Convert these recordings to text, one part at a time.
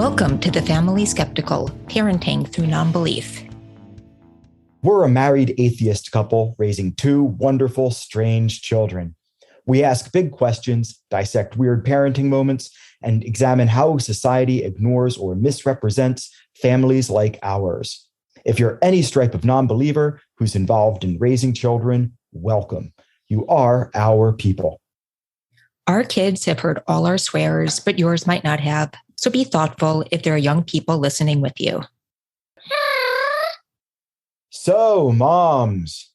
Welcome to the Family Skeptical, Parenting Through Nonbelief. We're a married atheist couple raising two wonderful, strange children. We ask big questions, dissect weird parenting moments, and examine how society ignores or misrepresents families like ours. If you're any stripe of non-believer who's involved in raising children, welcome. You are our people. Our kids have heard all our swears, but yours might not have. So be thoughtful if there are young people listening with you. So, moms.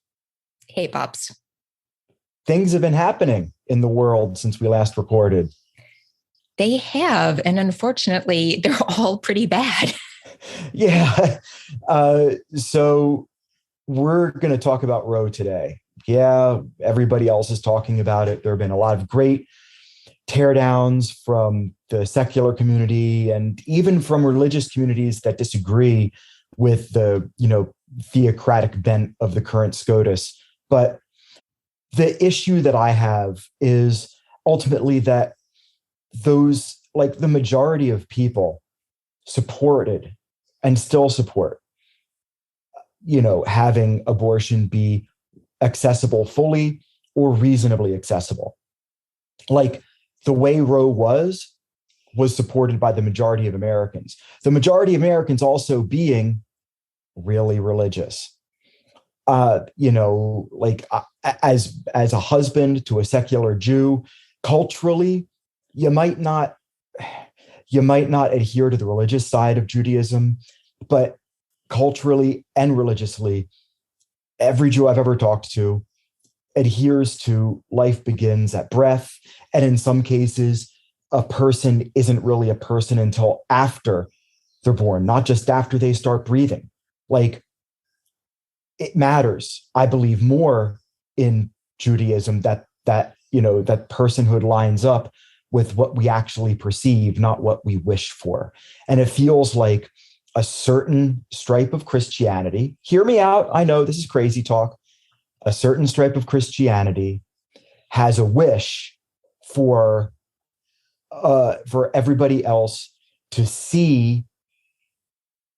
Hey, Pops. Things have been happening in the world since we last recorded. They have, and unfortunately, they're all pretty bad. Yeah. So we're going to talk about Roe today. Yeah, everybody else is talking about it. There have been a lot of great teardowns from the secular community and even from religious communities that disagree with the, theocratic bent of the current SCOTUS. But the issue that I have is ultimately that those, like the majority of people supported and still support, having abortion be accessible fully or reasonably accessible. Like the way Roe was supported by the majority of Americans. The majority of Americans also being really religious. As a husband to a secular Jew, culturally, you might not adhere to the religious side of Judaism, but culturally and religiously, every Jew I've ever talked to adheres to life begins at breath. And in some cases, a person isn't really a person until after they're born, not just after they start breathing. Like, it matters, I believe, more in Judaism that personhood lines up with what we actually perceive, not what we wish for. And it feels like a certain stripe of Christianity, hear me out, I know this is crazy talk, a certain stripe of Christianity has a wish for everybody else to see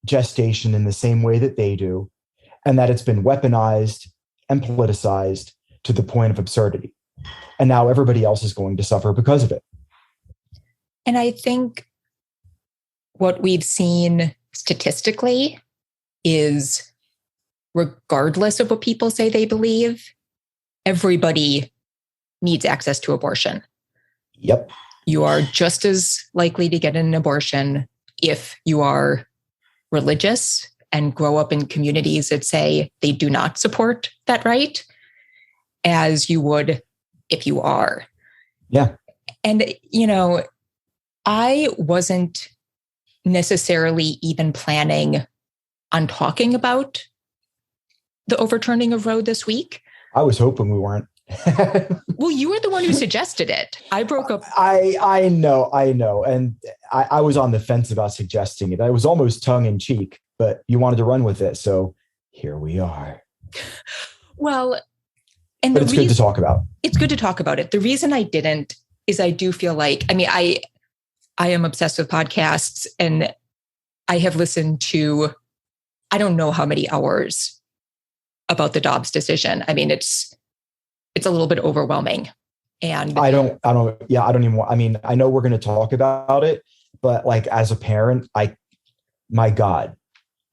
gestation in the same way that they do, and that it's been weaponized and politicized to the point of absurdity. And now everybody else is going to suffer because of it. And I think what we've seen statistically is, regardless of what people say they believe, everybody needs access to abortion. Yep. You are just as likely to get an abortion if you are religious and grow up in communities that say they do not support that right, as you would if you are. Yeah. And, I wasn't necessarily even planning on talking about the overturning of Roe this week. I was hoping we weren't. Well, you were the one who suggested it. I broke up. I know. And I was on the fence about suggesting it. I was almost tongue in cheek, but you wanted to run with it. So here we are. Well, but it's good to talk about. It's good to talk about it. The reason I didn't is I do feel like, I am obsessed with podcasts, and I have listened to, I don't know how many hours about the Dobbs decision. It's a little bit overwhelming. And I know we're going to talk about it, but like as a parent, my God,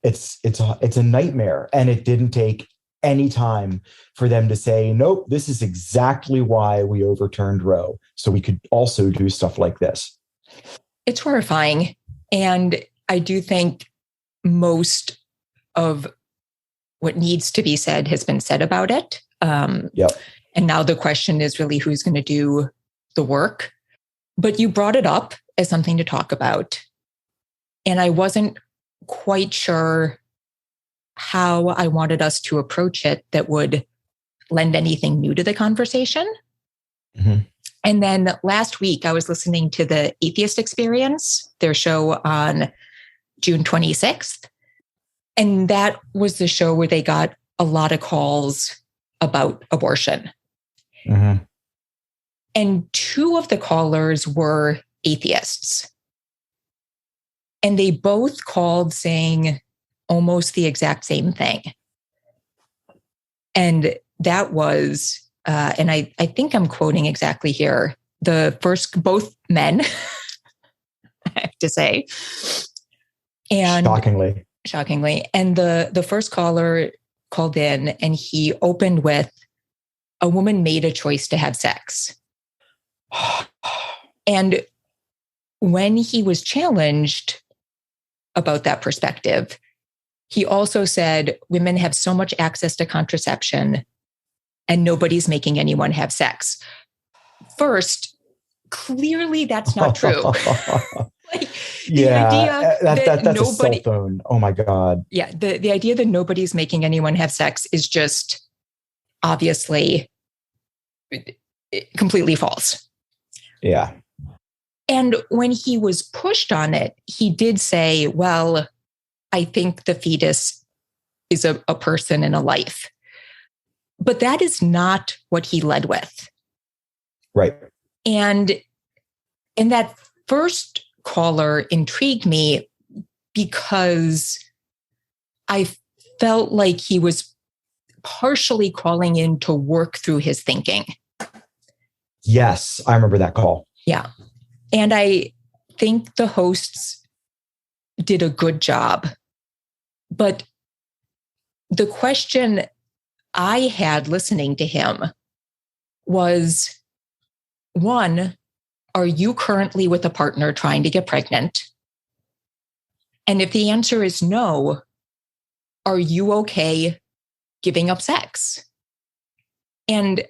it's a nightmare. And it didn't take any time for them to say, nope, this is exactly why we overturned Roe. So we could also do stuff like this. It's horrifying. And I do think most of what needs to be said has been said about it. Yep. And now the question is really who's going to do the work. But you brought it up as something to talk about. And I wasn't quite sure how I wanted us to approach it that would lend anything new to the conversation. Mm-hmm. And then last week, I was listening to the Atheist Experience, their show on June 26th. And that was the show where they got a lot of calls about abortion. Mm-hmm. And two of the callers were atheists. And they both called saying almost the exact same thing. And that was, and I think I'm quoting exactly here, both men, I have to say. And shockingly. And the first caller called in and he opened with, a woman made a choice to have sex. And when he was challenged about that perspective, he also said, women have so much access to contraception and nobody's making anyone have sex. First, clearly that's not true. Like, the idea that's nobody, a cell phone. Oh my God. Yeah. The idea that nobody's making anyone have sex is just obviously completely false. Yeah. And when he was pushed on it, he did say, well, I think the fetus is a person in a life. But that is not what he led with. Right. And that first caller intrigued me because I felt like he was partially calling in to work through his thinking. Yes, I remember that call. Yeah. And I think the hosts did a good job. But the question I had listening to him was, one, are you currently with a partner trying to get pregnant? And if the answer is no, are you okay giving up sex? And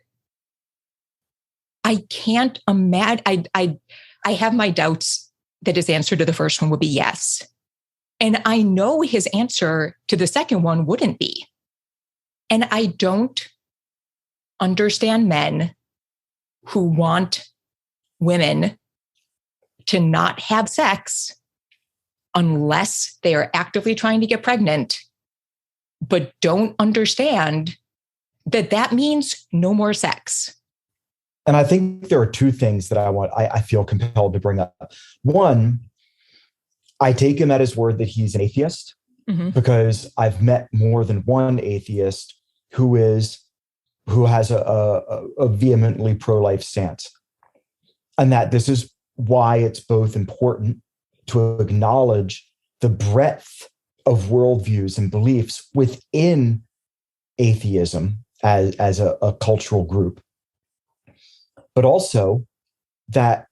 I can't imagine, I have my doubts that his answer to the first one would be yes. And I know his answer to the second one wouldn't be. And I don't understand men who want women to not have sex unless they are actively trying to get pregnant, but don't understand that that means no more sex. And I think there are two things that I feel compelled to bring up. One, I take him at his word that he's an atheist, because I've met more than one atheist who has a vehemently pro-life stance. And that this is why it's both important to acknowledge the breadth of worldviews and beliefs within atheism as a cultural group, but also that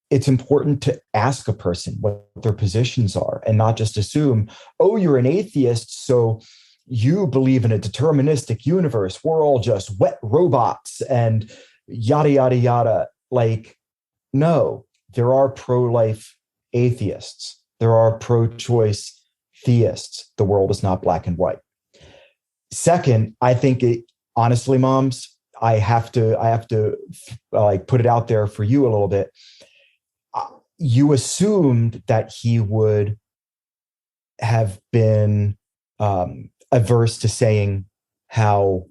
it's important to ask a person what their positions are and not just assume, oh, you're an atheist, so you believe in a deterministic universe. We're all just wet robots and yada, yada, yada. Like, no, there are pro-life atheists. There are pro-choice theists. The world is not black and white. Second, I think honestly, moms, I have to like put it out there for you a little bit. You assumed that he would have been averse to saying how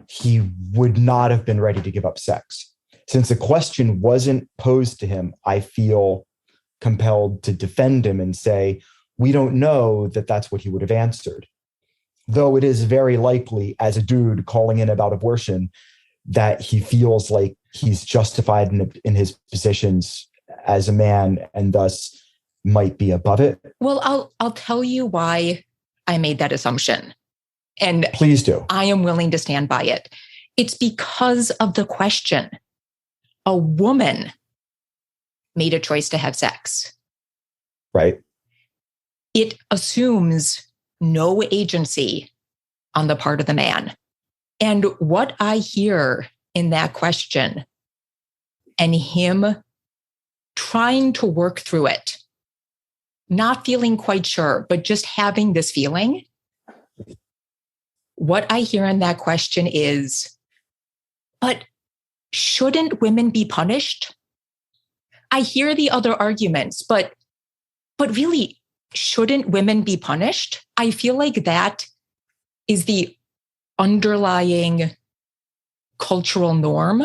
he would not have been ready to give up sex. Since the question wasn't posed to him, I feel compelled to defend him and say, we don't know that that's what he would have answered. Though it is very likely, as a dude calling in about abortion, that he feels like he's justified in his positions as a man and thus might be above it. Well, I'll tell you why I made that assumption. And please do. I am willing to stand by it. It's because of the question. A woman made a choice to have sex. Right. It assumes no agency on the part of the man. And what I hear in that question and him trying to work through it, not feeling quite sure, but just having this feeling, what I hear in that question is, but shouldn't women be punished? I hear the other arguments, but really, shouldn't women be punished? I feel like that is the underlying cultural norm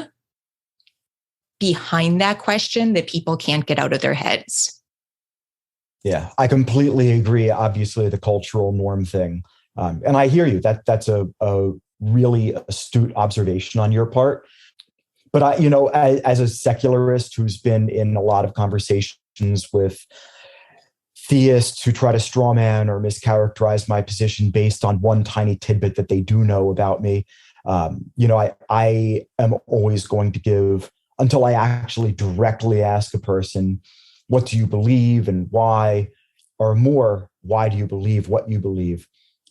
behind that question that people can't get out of their heads. Yeah, I completely agree. Obviously, the cultural norm thing. And I hear you. That's a really astute observation on your part. But as a secularist who's been in a lot of conversations with theists who try to strawman or mischaracterize my position based on one tiny tidbit that they do know about me, I am always going to give, until I actually directly ask a person, what do you believe and why, or more, why do you believe what you believe,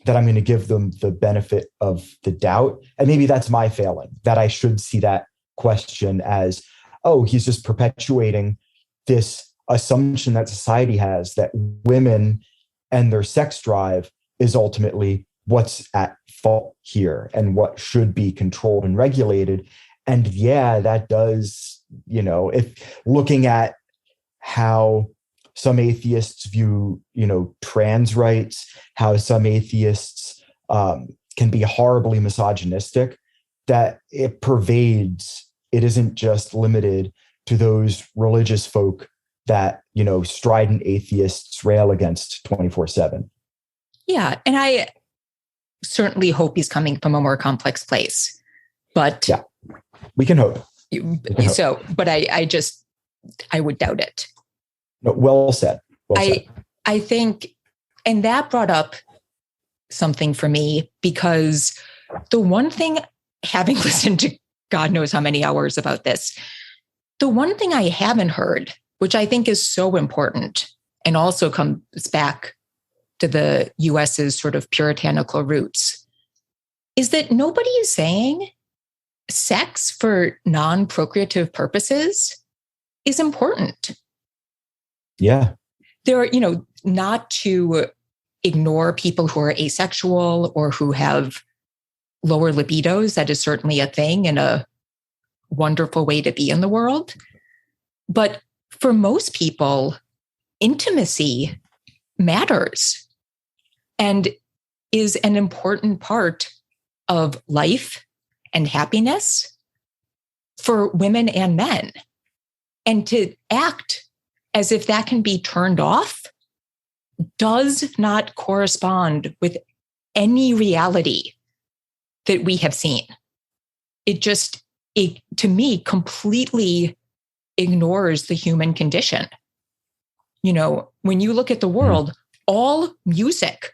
that I'm going to give them the benefit of the doubt. And maybe that's my failing, that I should see that question as, oh, he's just perpetuating this assumption that society has that women and their sex drive is ultimately what's at fault here and what should be controlled and regulated. And yeah, that does, if looking at how some atheists view, trans rights, how some atheists can be horribly misogynistic, that it pervades. It isn't just limited to those religious folk that, strident atheists rail against 24/7. Yeah. And I certainly hope he's coming from a more complex place, but yeah, we can hope. But I would doubt it. No, well said. I think, and that brought up something for me, because the one thing, having listened to God knows how many hours about this, the one thing I haven't heard, which I think is so important and also comes back to the US's sort of puritanical roots, is that nobody is saying sex for non-procreative purposes is important. Yeah. There are, not to ignore people who are asexual or who have lower libidos. That is certainly a thing and a wonderful way to be in the world. But for most people, intimacy matters and is an important part of life and happiness for women and men. And to act as if that can be turned off does not correspond with any reality that we have seen. It to me, completely ignores the human condition. When you look at the world, all music,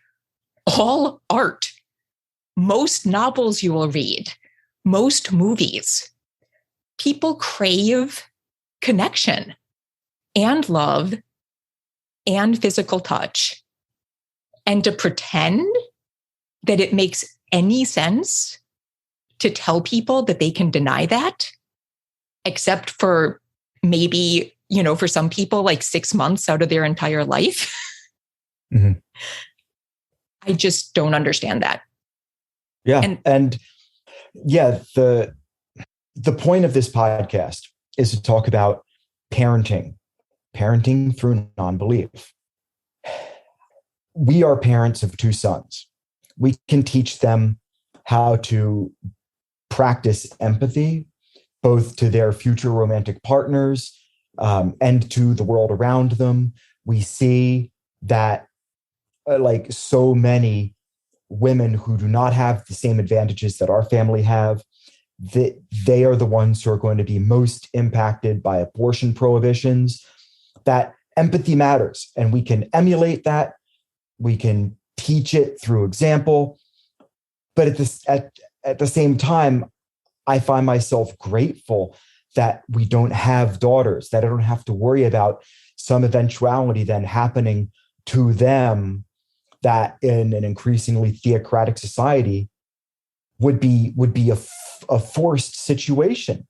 all art, most novels you will read, most movies, people crave connection and love and physical touch. And to pretend that it makes any sense to tell people that they can deny that, except for maybe, for some people, like 6 months out of their entire life. Mm-hmm. I just don't understand that. Yeah. And the point of this podcast is to talk about parenting through non-belief. We are parents of 2 sons. We can teach them how to practice empathy, both to their future romantic partners and to the world around them. We see that like so many women who do not have the same advantages that our family have, that they are the ones who are going to be most impacted by abortion prohibitions, that empathy matters. And we can emulate that. We can teach it through example. But at the same time, I find myself grateful that we don't have daughters, that I don't have to worry about some eventuality then happening to them that in an increasingly theocratic society would be a forced situation,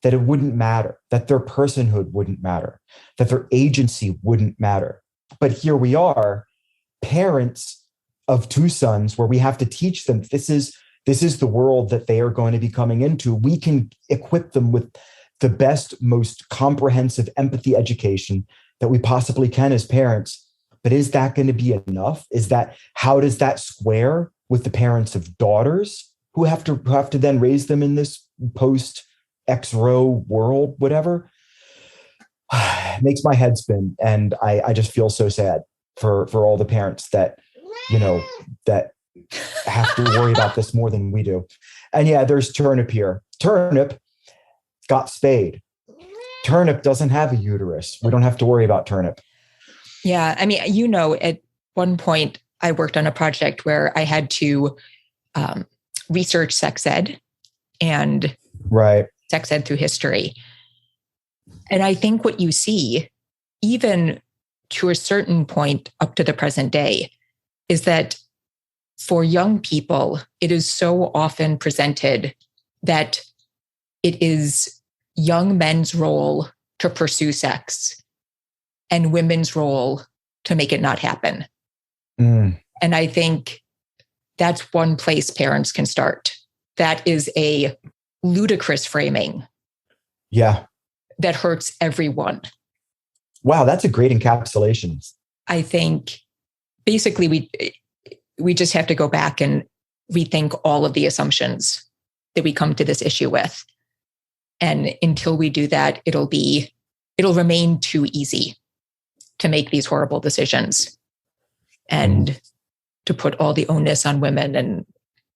that it wouldn't matter, that their personhood wouldn't matter, that their agency wouldn't matter. But here we are, parents of 2 sons, where we have to teach them this is the world that they are going to be coming into. We can equip them with the best, most comprehensive empathy education that we possibly can as parents. But is that going to be enough? How does that square with the parents of daughters who have to then raise them in this post X row world, whatever? makes my head spin. And I just feel so sad for all the parents that, that have to worry about this more than we do. And yeah, there's Turnip here. Turnip got spayed. Turnip doesn't have a uterus. We don't have to worry about Turnip. Yeah. I mean, at one point I worked on a project where I had to research sex ed and sex ed through history. And I think what you see, even to a certain point up to the present day, is that for young people, it is so often presented that it is young men's role to pursue sex and women's role to make it not happen. And I think that's one place parents can start. That is a ludicrous framing. Yeah. That hurts everyone. Wow, that's a great encapsulation. I think basically we just have to go back and rethink all of the assumptions that we come to this issue with. And until we do that, it'll remain too easy to make these horrible decisions and to put all the onus on women and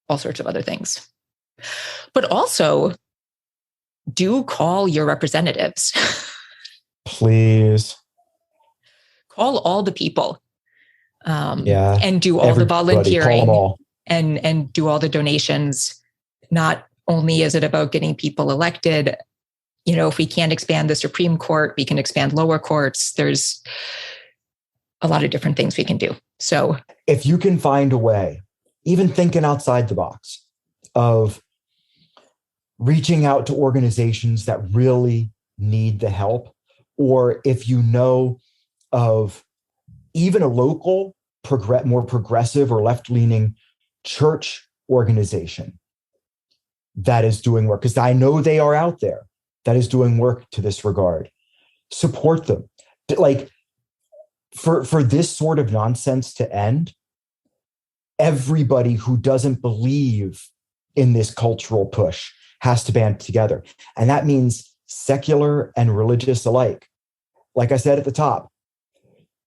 all sorts of other things. But also, do call your representatives. Please. Call all the people. Yeah. And do all the volunteering. Call them all. And do all the donations. Not only is it about getting people elected, if we can't expand the Supreme Court, we can expand lower courts. There's a lot of different things we can do. So if you can find a way, even thinking outside the box, of reaching out to organizations that really need the help, or if you know of even a local, more progressive or left-leaning church organization that is doing work, because I know they are out there, that is doing work to this regard, support them. Like, for this sort of nonsense to end, everybody who doesn't believe in this cultural push has to band together. And that means secular and religious alike. Like I said at the top,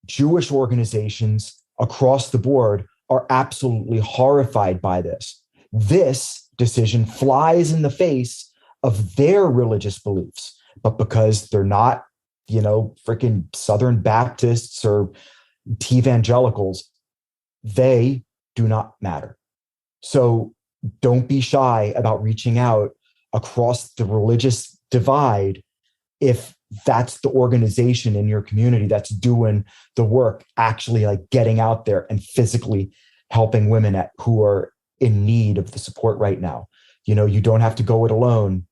Jewish organizations across the board are absolutely horrified by this. This decision flies in the face of their religious beliefs, but because they're not, freaking Southern Baptists or evangelicals, they do not matter. So don't be shy about reaching out across the religious divide if that's the organization in your community that's doing the work, actually like getting out there and physically helping women who are in need of the support right now. You don't have to go it alone.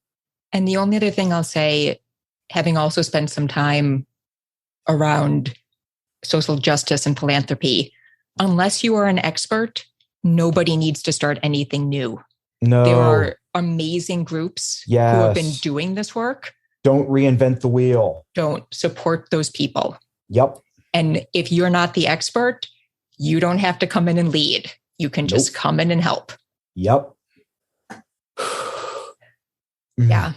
And the only other thing I'll say, having also spent some time around social justice and philanthropy, unless you are an expert, nobody needs to start anything new. No. There are amazing groups who have been doing this work. Don't reinvent the wheel. Don't support those people. Yep. And if you're not the expert, you don't have to come in and lead. You can just come in and help. Yep. Yeah.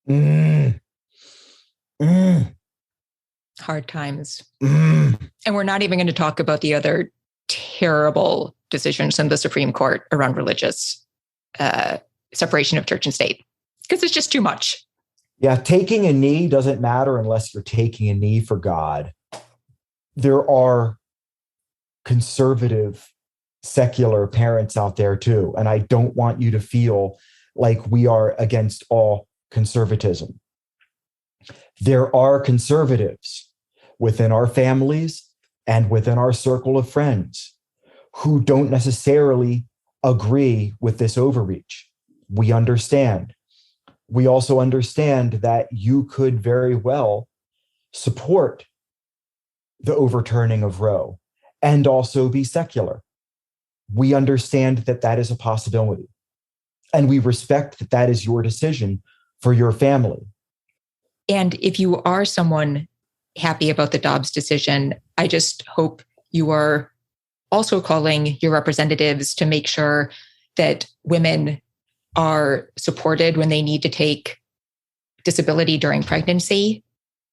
Mm. Hard times. And we're not even going to talk about the other terrible decisions in the Supreme Court around religious separation of church and state, because it's just too much. Yeah, taking a knee doesn't matter unless you're taking a knee for God. There are conservative, secular parents out there too, and I don't want you to feel like we are against all conservatism. There are conservatives within our families and within our circle of friends who don't necessarily agree with this overreach. We understand. We also understand that you could very well support the overturning of Roe and also be secular. We understand that that is a possibility. And we respect that that is your decision for your family. And if you are someone happy about the Dobbs decision, I just hope you are also calling your representatives to make sure that women are supported when they need to take disability during pregnancy,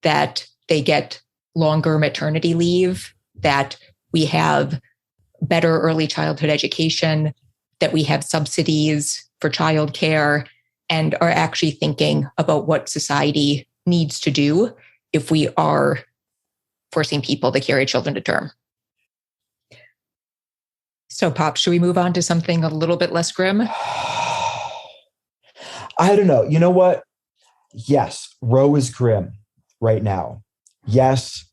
that they get longer maternity leave, that we have better early childhood education, that we have subsidies for childcare, and are actually thinking about what society needs to do if we are forcing people to carry children to term. So, Pop, should we move on to something a little bit less grim? I don't know. You know what? Yes, Roe is grim right now. Yes,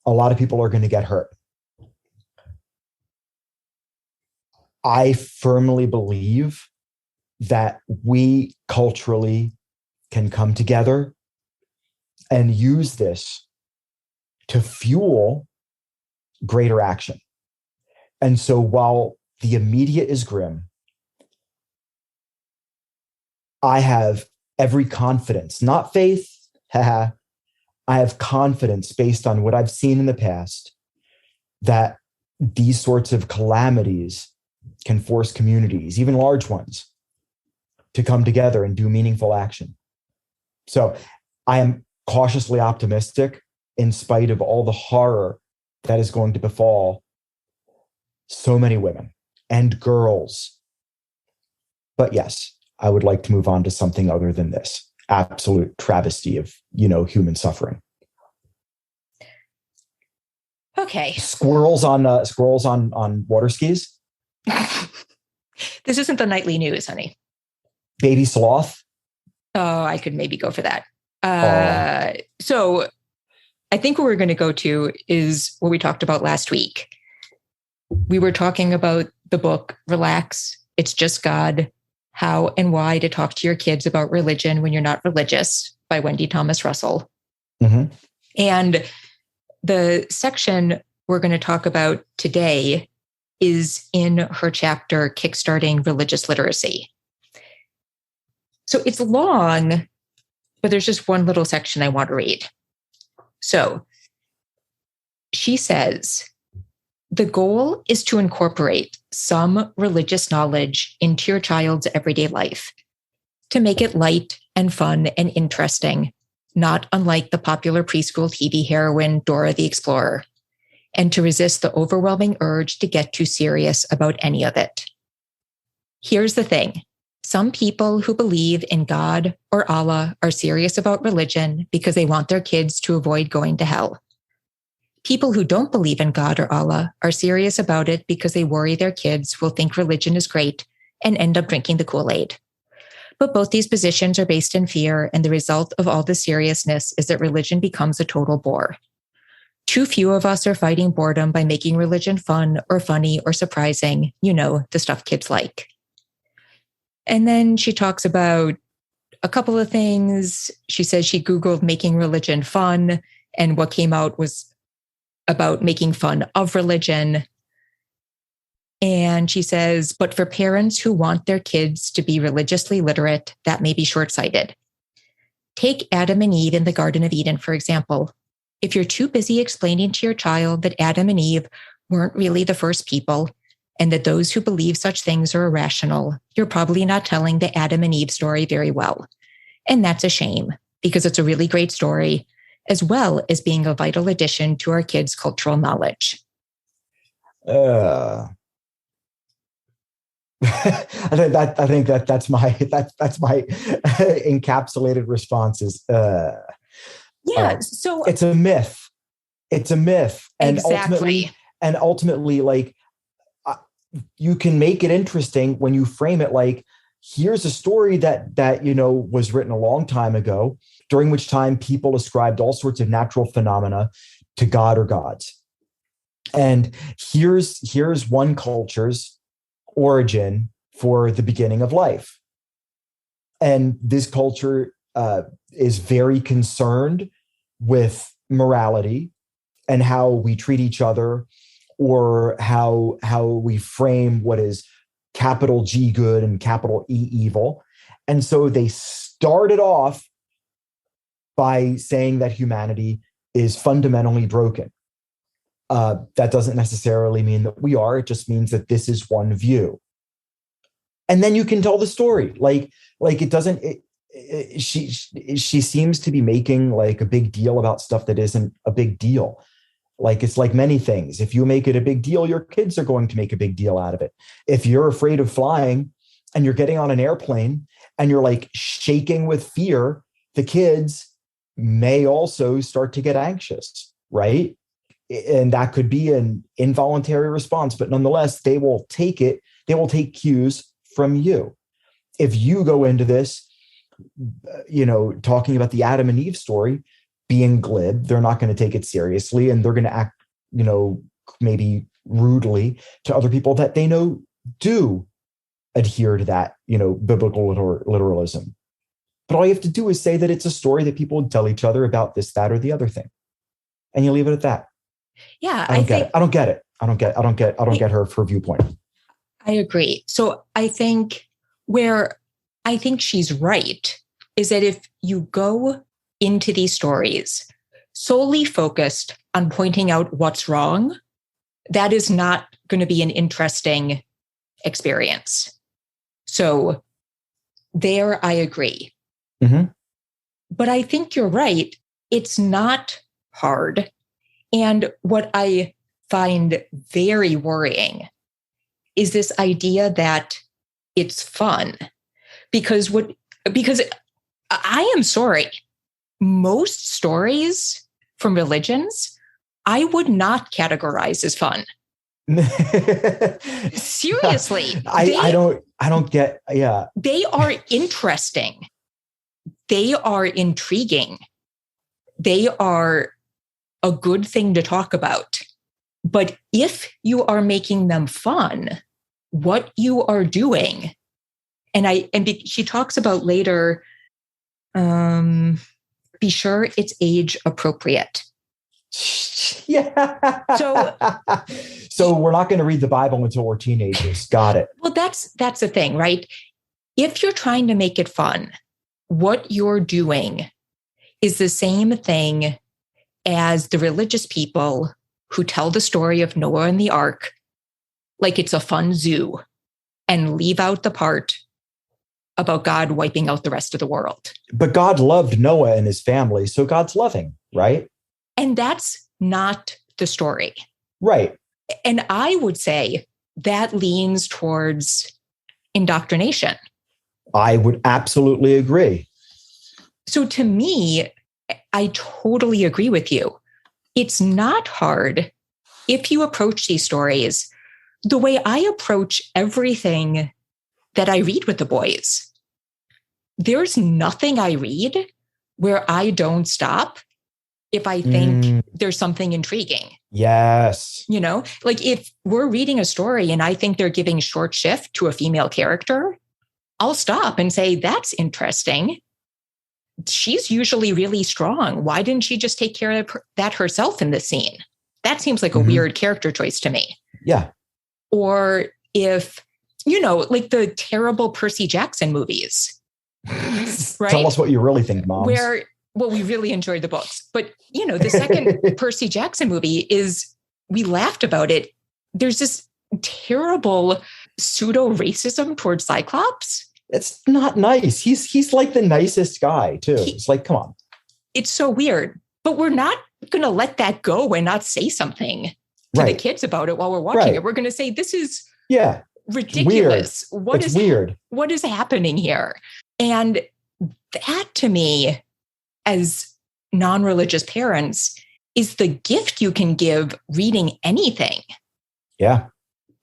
a lot of people are going to get hurt. I firmly believe that we culturally can come together and use this to fuel greater action. And so while the immediate is grim, I have every confidence, not faith, I have confidence based on what I've seen in the past that these sorts of calamities can force communities, even large ones, to come together and do meaningful action. So I am cautiously optimistic in spite of all the horror that is going to befall so many women and girls. But yes, I would like to move on to something other than this absolute travesty of, human suffering. Okay. Squirrels on water skis. This isn't the nightly news, honey. Baby sloth. Oh, I could maybe go for that. So I think what we're going to go to is what we talked about last week. We were talking about the book, Relax, It's Just God, How and Why to Talk to Your Kids About Religion When You're Not Religious by Wendy Thomas Russell. Mm-hmm. And the section we're going to talk about today is in her chapter, Kickstarting Religious Literacy. So it's long, but there's just one little section I want to read. So she says, the goal is to incorporate some religious knowledge into your child's everyday life, to make it light and fun and interesting, not unlike the popular preschool TV heroine Dora the Explorer, and to resist the overwhelming urge to get too serious about any of it. Here's the thing. Some people who believe in God or Allah are serious about religion because they want their kids to avoid going to hell. People who don't believe in God or Allah are serious about it because they worry their kids will think religion is great and end up drinking the Kool-Aid. But both these positions are based in fear, and the result of all the seriousness is that religion becomes a total bore. Too few of us are fighting boredom by making religion fun or funny or surprising, the stuff kids like. And then she talks about a couple of things. She says she Googled making religion fun, and what came out was about making fun of religion. And she says, but for parents who want their kids to be religiously literate, that may be short-sighted. Take Adam and Eve in the Garden of Eden, for example. If you're too busy explaining to your child that Adam and Eve weren't really the first people, and that those who believe such things are irrational, you're probably not telling the Adam and Eve story very well. And that's a shame, because it's a really great story, as well as being a vital addition to our kids' cultural knowledge. I think that's my encapsulated responses. So it's a myth. It's a myth, and exactly. ultimately, like, you can make it interesting when you frame it like, here's a story that was written a long time ago, during which time people ascribed all sorts of natural phenomena to God or gods. And here's one culture's origin for the beginning of life. And this culture is very concerned with morality and how we treat each other, or how we frame what is capital G good and capital E evil. And so they started off by saying that humanity is fundamentally broken. That doesn't necessarily mean that we are. It just means that this is one view. And then you can tell the story. Like it doesn't, she seems to be making like a big deal about stuff that isn't a big deal. Like, it's like many things. If you make it a big deal, your kids are going to make a big deal out of it. If you're afraid of flying and you're getting on an airplane and you're like shaking with fear, the kids may also start to get anxious, right? And that could be an involuntary response, but nonetheless, they will take it. They will take cues from you. If you go into this, talking about the Adam and Eve story, being glib, they're not going to take it seriously, and they're going to act, maybe rudely to other people that they know do adhere to that, biblical literalism. But all you have to do is say that it's a story that people would tell each other about this, that, or the other thing, and you leave it at that. Yeah, I don't get it. I don't get her viewpoint. I agree. So I think where I think she's right is that if you go into these stories solely focused on pointing out what's wrong, that is not going to be an interesting experience. So there, I agree. Mm-hmm. But I think you're right. It's not hard. And what I find very worrying is this idea that it's fun. Because I am sorry, most stories from religions, I would not categorize as fun. Seriously. I don't get, yeah. They are interesting. They are intriguing. They are a good thing to talk about. But if you are making them fun, what you are doing, she talks about later, be sure it's age appropriate. Yeah. So we're not going to read the Bible until we're teenagers. Got it. Well, that's the thing, right? If you're trying to make it fun, what you're doing is the same thing as the religious people who tell the story of Noah and the ark like it's a fun zoo and leave out the part about God wiping out the rest of the world. But God loved Noah and his family, so God's loving, right? And that's not the story. Right. And I would say that leans towards indoctrination. I would absolutely agree. So to me, I totally agree with you. It's not hard if you approach these stories the way I approach everything that I read with the boys. There's nothing I read where I don't stop if I think there's something intriguing. Yes. Like if we're reading a story and I think they're giving short shift to a female character, I'll stop and say, that's interesting. She's usually really strong. Why didn't she just take care of that herself in the scene? That seems like a weird character choice to me. Yeah. Or if, like the terrible Percy Jackson movies. Right? Tell us what you really think, Moms. We really enjoyed the books. But, the second Percy Jackson movie we laughed about it. There's this terrible pseudo-racism towards Cyclops. It's not nice. He's like the nicest guy, too. It's like, come on. It's so weird. But we're not going to let that go and not say something to the kids about it while we're watching it. We're going to say, this is ridiculous. It's weird. What is happening here? And that, to me, as non-religious parents, is the gift you can give reading anything. Yeah.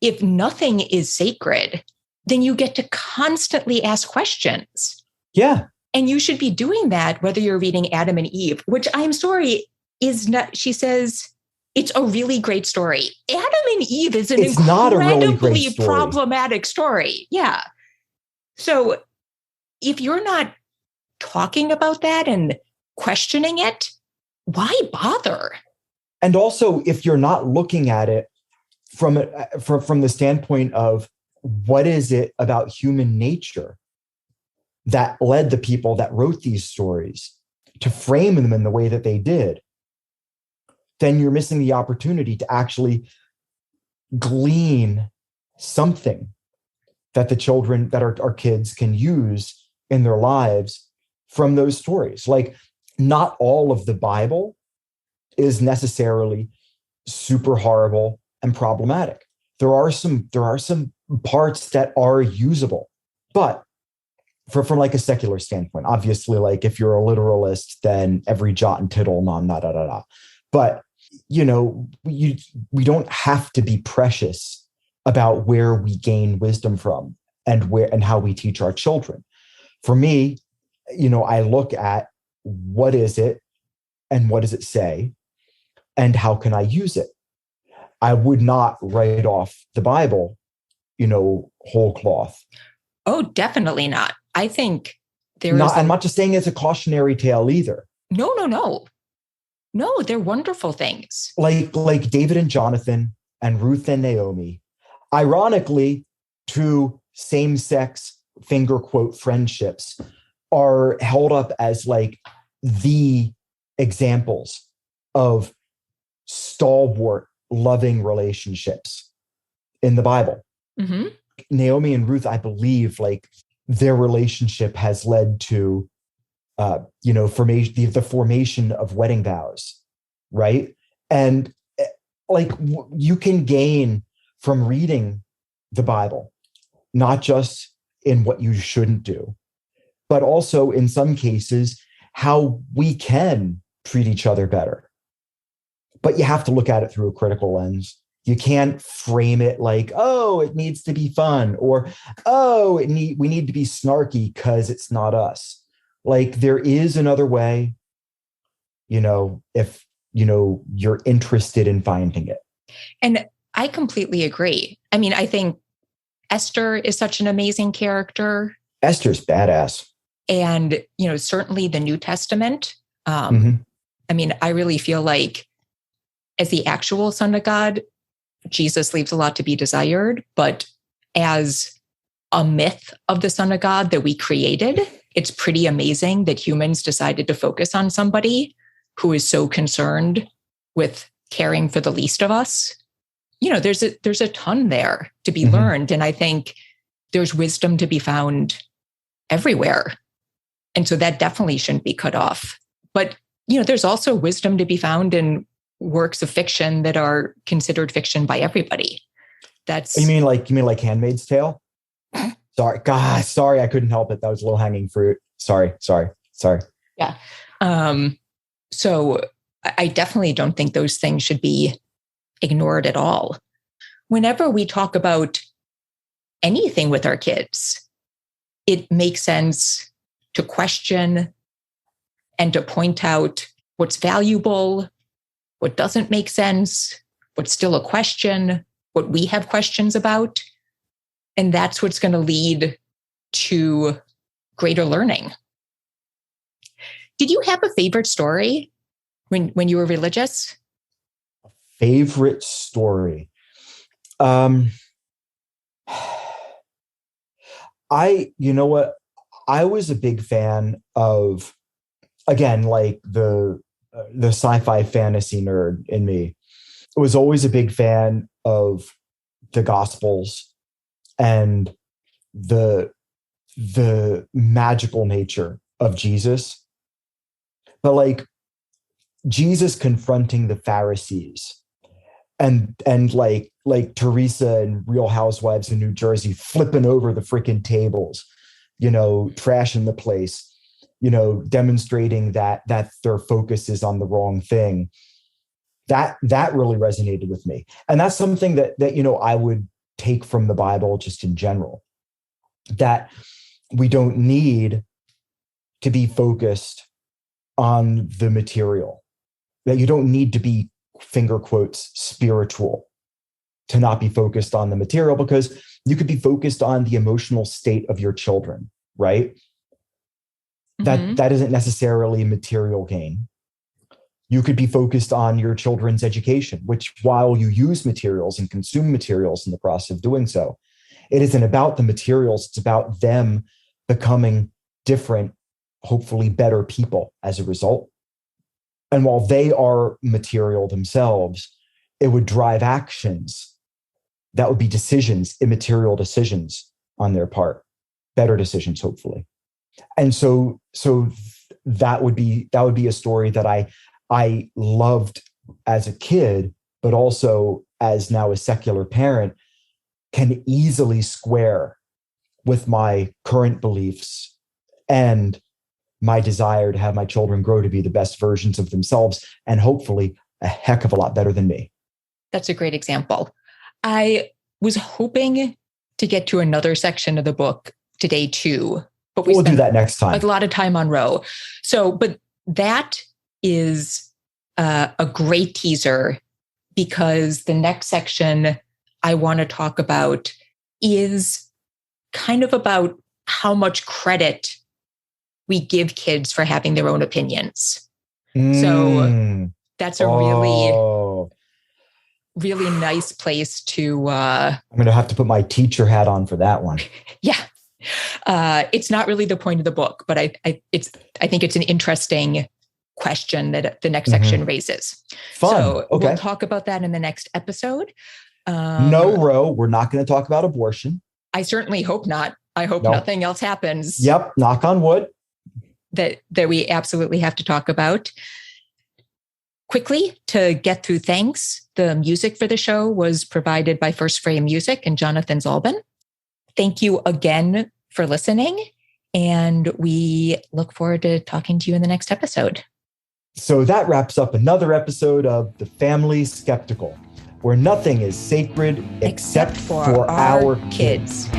If nothing is sacred, then you get to constantly ask questions. Yeah. And you should be doing that whether you're reading Adam and Eve, which I'm sorry is not, she says, it's a really great story. Adam and Eve is an incredibly problematic story. Yeah. So if you're not talking about that and questioning it, why bother? And also, if you're not looking at it from the standpoint of what is it about human nature that led the people that wrote these stories to frame them in the way that they did, then you're missing the opportunity to actually glean something that the children, that our kids can use in their lives from those stories. Like, not all of the Bible is necessarily super horrible and problematic. There are some parts that are usable, but from like a secular standpoint, obviously, like if you're a literalist, then every jot and tittle, da. But we don't have to be precious about where we gain wisdom from and how we teach our children. For me, I look at what is it and what does it say and how can I use it? I would not write off the Bible, whole cloth. Oh, definitely not. I think I'm not just saying it's a cautionary tale either. No. No, they're wonderful things. Like David and Jonathan and Ruth and Naomi, ironically, two same-sex finger quote friendships are held up as like the examples of stalwart, loving relationships in the Bible. Mm-hmm. Naomi and Ruth, I believe, like their relationship has led to, the formation of wedding vows, right? And like you can gain from reading the Bible, not just in what you shouldn't do, but also in some cases, how we can treat each other better. But you have to look at it through a critical lens. You can't frame it like, oh, it needs to be fun, or, oh, we need to be snarky because it's not us. Like there is another way, if, you're interested in finding it. And I completely agree. I mean, I think Esther is such an amazing character. Esther's badass. And, certainly the New Testament. Mm-hmm. I mean, I really feel like as the actual Son of God, Jesus leaves a lot to be desired, but as a myth of the Son of God that we created, it's pretty amazing that humans decided to focus on somebody who is so concerned with caring for the least of us. There's a ton there to be learned. And I think there's wisdom to be found everywhere. And so that definitely shouldn't be cut off. But, there's also wisdom to be found in works of fiction that are considered fiction by everybody. You mean like Handmaid's Tale? Sorry, God, sorry, I couldn't help it. That was low hanging fruit. Sorry. Yeah. So I definitely don't think those things should be ignored at all. Whenever we talk about anything with our kids, it makes sense to question and to point out what's valuable, what doesn't make sense, what's still a question, what we have questions about. And that's what's going to lead to greater learning. Did you have a favorite story when you were religious? A favorite story? You know what? I was a big fan of, again, like the sci-fi fantasy nerd in me. I was always a big fan of the Gospels and the magical nature of Jesus. But like Jesus confronting the Pharisees and like Teresa and Real Housewives in New Jersey flipping over the freaking tables, trashing the place, demonstrating that their focus is on the wrong thing. That really resonated with me. And that's something that I would take from the Bible just in general, that we don't need to be focused on the material, that you don't need to be, finger quotes, spiritual to not be focused on the material, because you could be focused on the emotional state of your children, right? Mm-hmm. That isn't necessarily material gain. You could be focused on your children's education, which, while you use materials and consume materials in the process of doing so, it isn't about the materials. It's about them becoming different, hopefully better people as a result. And while they are material themselves, it would drive actions that would be decisions, immaterial decisions on their part, better decisions, hopefully. And so that would be a story that I loved as a kid, but also as now a secular parent can easily square with my current beliefs and my desire to have my children grow to be the best versions of themselves and hopefully a heck of a lot better than me. That's a great example. I was hoping to get to another section of the book today too, but we'll do that next time. A lot of time on Roe. So, but that is a great teaser, because the next section I want to talk about is kind of about how much credit we give kids for having their own opinions. So that's a really nice place to... I'm going to have to put my teacher hat on for that one. Yeah. It's not really the point of the book, but I think it's an interesting question that the next section raises. Fun. So okay. We'll talk about that in the next episode. No, Roe, we're not going to talk about abortion. I certainly hope not. I hope nothing else happens. Yep. Knock on wood. That we absolutely have to talk about. Quickly, to get through thanks, the music for the show was provided by First Frame Music and Jonathan Zalben. Thank you again for listening, and we look forward to talking to you in the next episode. So that wraps up another episode of The Family Skeptical, where nothing is sacred except for our kids.